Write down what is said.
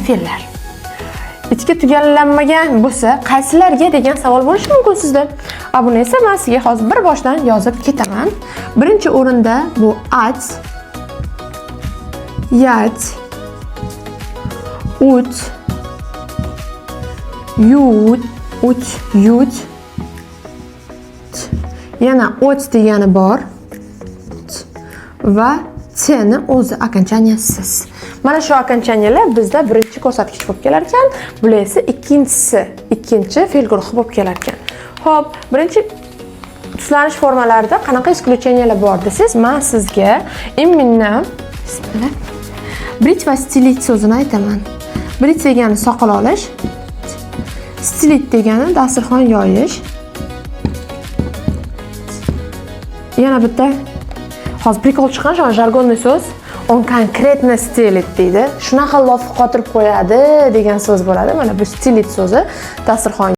fe'llar. Ichki tugallanmagan bo'lsa, qaysilarga degan savol bo'lishi mumkin sizda. Buni esa men sizga hozir bir boshdan yozib ketaman. Birinchi o'rinda bu at, yat, ut, yut, yut. Yana ot degani bor. Va T'ni o'zi окончанияsiz. Mana shu окончаниyalar bizda birinchi ko'rsatkich bo'lib kelar ekan, bular esa ikkinchi fe'l guruhi bo'lib kelar ekan. Xo'p, birinchi tuslanish formalarida qanaqa исключениялар bor desangiz, men sizga imенно brить va stilit so'zini aytaman. Brить degani soqol olish, stilit degani dasturxon yoyish. Yana bitta hozir prikol chiqqan shu jargonniy so'z. On конкретно stilit deydi. Shunaqa laf qotirib qo'yadi degan so'z bo'ladi. Mana bu stilit so'zi dasturxon